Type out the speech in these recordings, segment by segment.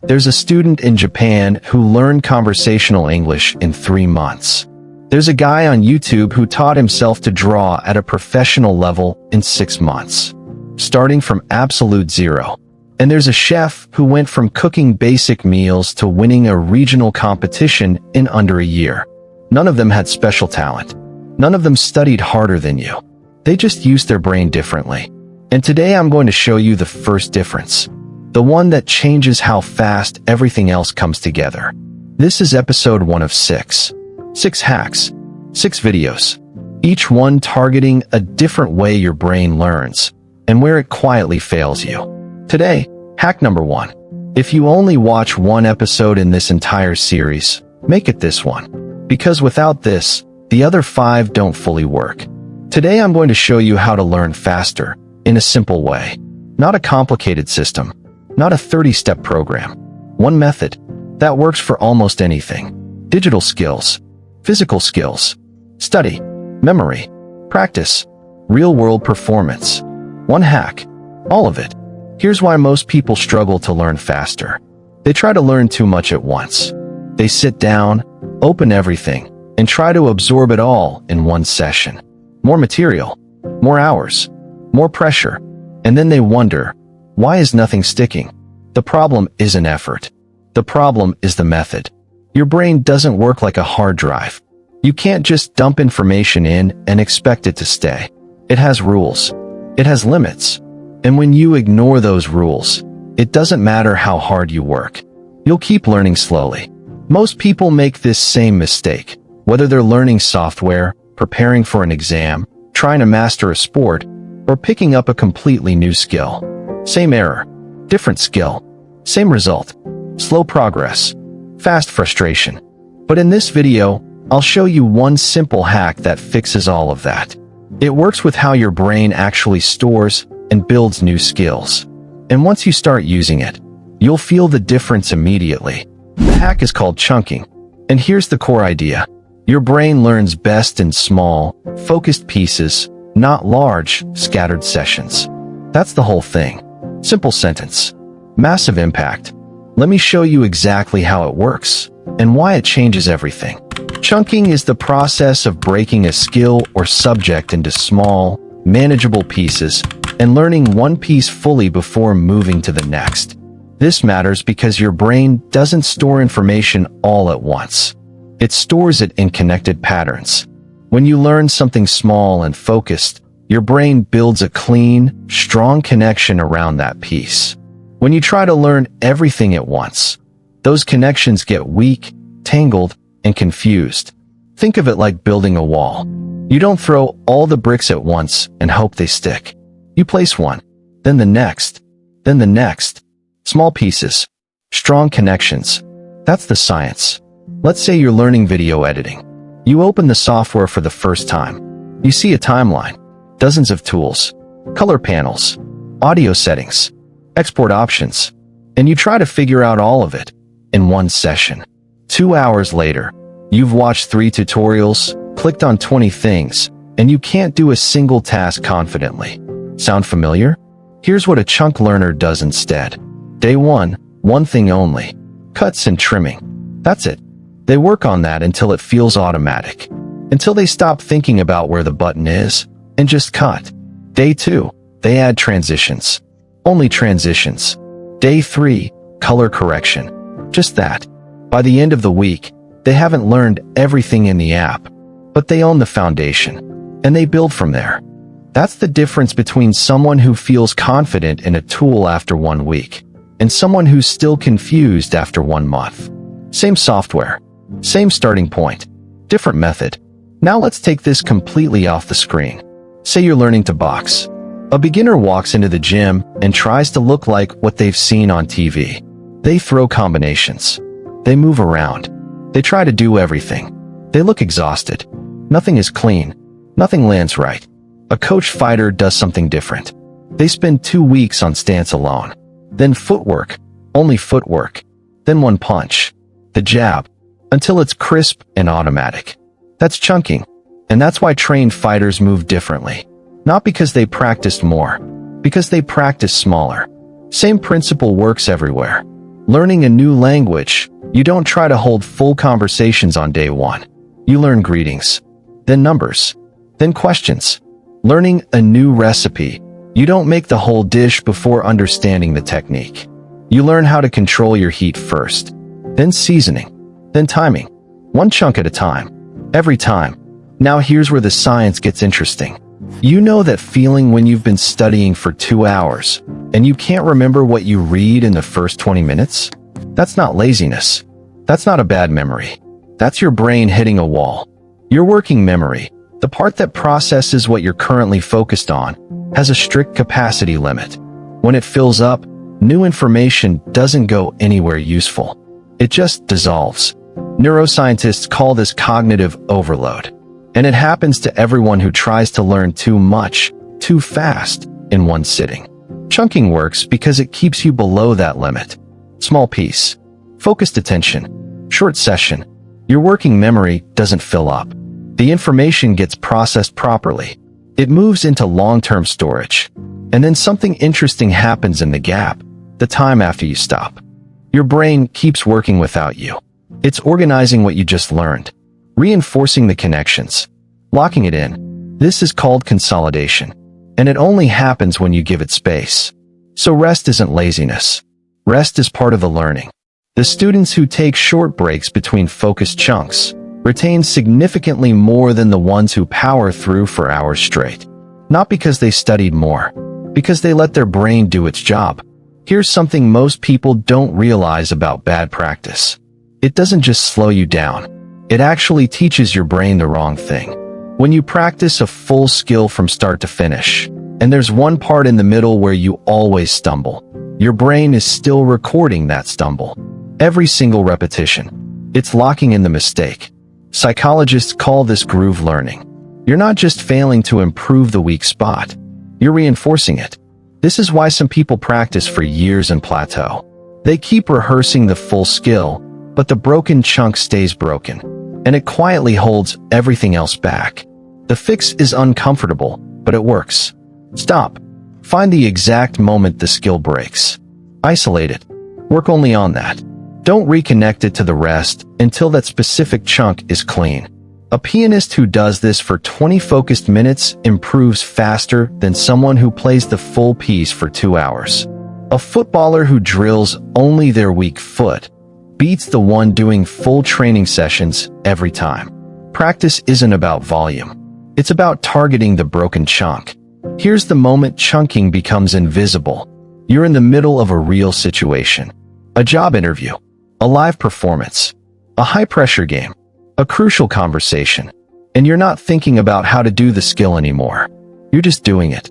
There's a student in Japan who learned conversational English in 3 months. There's a guy on YouTube who taught himself to draw at a professional level in 6 months, starting from absolute zero. And there's a chef who went from cooking basic meals to winning a regional competition in under a year. None of them had special talent. None of them studied harder than you. They just used their brain differently. And today I'm going to show you the first difference. The one that changes how fast everything else comes together. This is episode 1 of 6. 6 hacks. 6 videos. Each one targeting a different way your brain learns and where it quietly fails you. Today, hack number 1. If you only watch one episode in this entire series, make it this one. Because without this, the other 5 don't fully work. Today I'm going to show you how to learn faster, in a simple way. Not a complicated system, not a 30-step program. One method that works for almost anything. Digital skills, physical skills, study, memory, practice, real-world performance. One hack, all of it. Here's why most people struggle to learn faster. They try to learn too much at once. They sit down, open everything, and try to absorb it all in one session. More material, more hours, more pressure, and then they wonder, why is nothing sticking? The problem isn't effort. The problem is the method. Your brain doesn't work like a hard drive. You can't just dump information in and expect it to stay. It has rules. It has limits. And when you ignore those rules, it doesn't matter how hard you work. You'll keep learning slowly. Most people make this same mistake, whether they're learning software, preparing for an exam, trying to master a sport, or picking up a completely new skill. Same error, different skill, same result, slow progress, fast frustration. But in this video, I'll show you one simple hack that fixes all of that. It works with how your brain actually stores and builds new skills. And once you start using it, you'll feel the difference immediately. The hack is called chunking. And here's the core idea. Your brain learns best in small, focused pieces, not large, scattered sessions. That's the whole thing. Simple sentence. Massive impact. Let me show you exactly how it works and why it changes everything. Chunking is the process of breaking a skill or subject into small, manageable pieces and learning one piece fully before moving to the next. This matters because your brain doesn't store information all at once. It stores it in connected patterns. When you learn something small and focused, your brain builds a clean, strong connection around that piece. When you try to learn everything at once, those connections get weak, tangled, and confused. Think of it like building a wall. You don't throw all the bricks at once and hope they stick. You place one, then the next, then the next. Small pieces, strong connections. That's the science. Let's say you're learning video editing. You open the software for the first time. You see a timeline, dozens of tools, color panels, audio settings, export options, and you try to figure out all of it in one session. 2 hours later, you've watched 3 tutorials, clicked on 20 things, and you can't do a single task confidently. Sound familiar? Here's what a chunk learner does instead. Day 1, one thing only. Cuts and trimming. That's it. They work on that until it feels automatic. Until they stop thinking about where the button is and just cut. Day 2, they add transitions. Only transitions. Day 3, color correction. Just that. By the end of the week, they haven't learned everything in the app, but they own the foundation, and they build from there. That's the difference between someone who feels confident in a tool after 1 week and someone who's still confused after 1 month. Same software, same starting point, different method. Now let's take this completely off the screen. Say you're learning to box. A beginner walks into the gym and tries to look like what they've seen on TV. They throw combinations. They move around. They try to do everything. They look exhausted. Nothing is clean. Nothing lands right. A coach fighter does something different. They spend 2 weeks on stance alone. Then footwork, only footwork. Then one punch, the jab, until it's crisp and automatic. That's chunking. And that's why trained fighters move differently. Not because they practiced more, because they practiced smaller. Same principle works everywhere. Learning a new language, you don't try to hold full conversations on day one. You learn greetings, then numbers, then questions. Learning a new recipe, you don't make the whole dish before understanding the technique. You learn how to control your heat first, then seasoning, then timing. One chunk at a time. Every time. Now here's where the science gets interesting. You know that feeling when you've been studying for 2 hours, and you can't remember what you read in the first 20 minutes? That's not laziness. That's not a bad memory. That's your brain hitting a wall. Your working memory, the part that processes what you're currently focused on, has a strict capacity limit. When it fills up, new information doesn't go anywhere useful. It just dissolves. Neuroscientists call this cognitive overload. And it happens to everyone who tries to learn too much, too fast, in one sitting. Chunking works because it keeps you below that limit. Small piece. Focused attention. Short session. Your working memory doesn't fill up. The information gets processed properly. It moves into long-term storage. And then something interesting happens in the gap, the time after you stop. Your brain keeps working without you. It's organizing what you just learned, reinforcing the connections, locking it in. This is called consolidation, and it only happens when you give it space. So rest isn't laziness. Rest is part of the learning. The students who take short breaks between focused chunks retain significantly more than the ones who power through for hours straight. Not because they studied more, because they let their brain do its job. Here's something most people don't realize about bad practice. It doesn't just slow you down. It actually teaches your brain the wrong thing. When you practice a full skill from start to finish, and there's one part in the middle where you always stumble, your brain is still recording that stumble. Every single repetition. It's locking in the mistake. Psychologists call this groove learning. You're not just failing to improve the weak spot. You're reinforcing it. This is why some people practice for years and plateau. They keep rehearsing the full skill, but the broken chunk stays broken, and it quietly holds everything else back. The fix is uncomfortable, but it works. Stop. Find the exact moment the skill breaks. Isolate it. Work only on that. Don't reconnect it to the rest until that specific chunk is clean. A pianist who does this for 20 focused minutes improves faster than someone who plays the full piece for 2 hours. A footballer who drills only their weak foot beats the one doing full training sessions every time. Practice isn't about volume. It's about targeting the broken chunk. Here's the moment chunking becomes invisible. You're in the middle of a real situation. A job interview. A live performance. A high-pressure game. A crucial conversation. And you're not thinking about how to do the skill anymore. You're just doing it.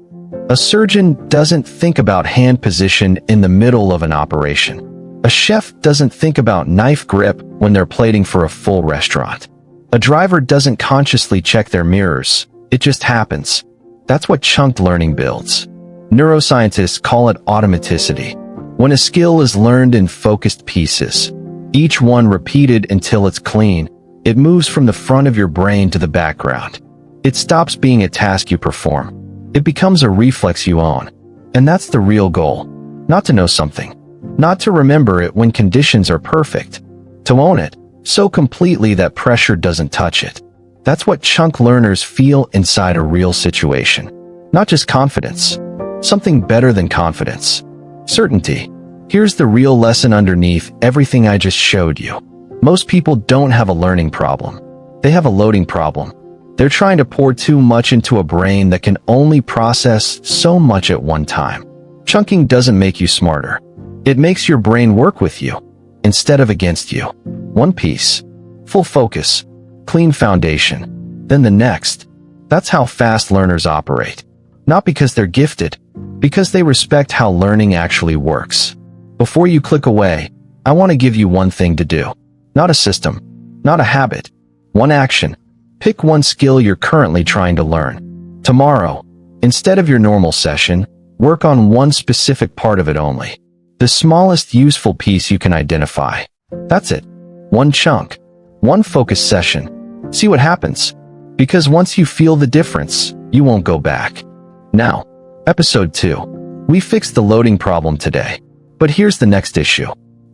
A surgeon doesn't think about hand position in the middle of an operation. A chef doesn't think about knife grip when they're plating for a full restaurant. A driver doesn't consciously check their mirrors. It just happens. That's what chunked learning builds. Neuroscientists call it automaticity. When a skill is learned in focused pieces, each one repeated until it's clean, it moves from the front of your brain to the background. It stops being a task you perform. It becomes a reflex you own. And that's the real goal. Not to know something. Not to remember it when conditions are perfect. To own it so completely that pressure doesn't touch it. That's what chunk learners feel inside a real situation. Not just confidence. Something better than confidence. Certainty. Here's the real lesson underneath everything I just showed you. Most people don't have a learning problem. They have a loading problem. They're trying to pour too much into a brain that can only process so much at one time. Chunking doesn't make you smarter. It makes your brain work with you, instead of against you. One piece. Full focus. Clean foundation. Then the next. That's how fast learners operate. Not because they're gifted, because they respect how learning actually works. Before you click away, I want to give you one thing to do. Not a system, not a habit. One action. Pick one skill you're currently trying to learn. Tomorrow, instead of your normal session, work on one specific part of it only. The smallest useful piece you can identify. That's it. One chunk. One focused session. See what happens. Because once you feel the difference, you won't go back. Now, Episode 2. We fixed the loading problem today. But here's the next issue.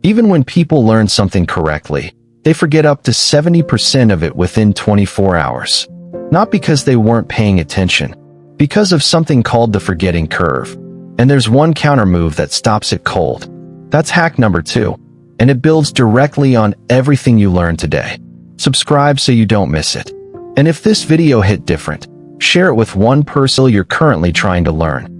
Even when people learn something correctly, they forget up to 70% of it within 24 hours. Not because they weren't paying attention, because of something called the forgetting curve. And there's one counter move that stops it cold. That's hack number 2, and it builds directly on everything you learned today. Subscribe so you don't miss it. And if this video hit different, share it with one person you're currently trying to learn.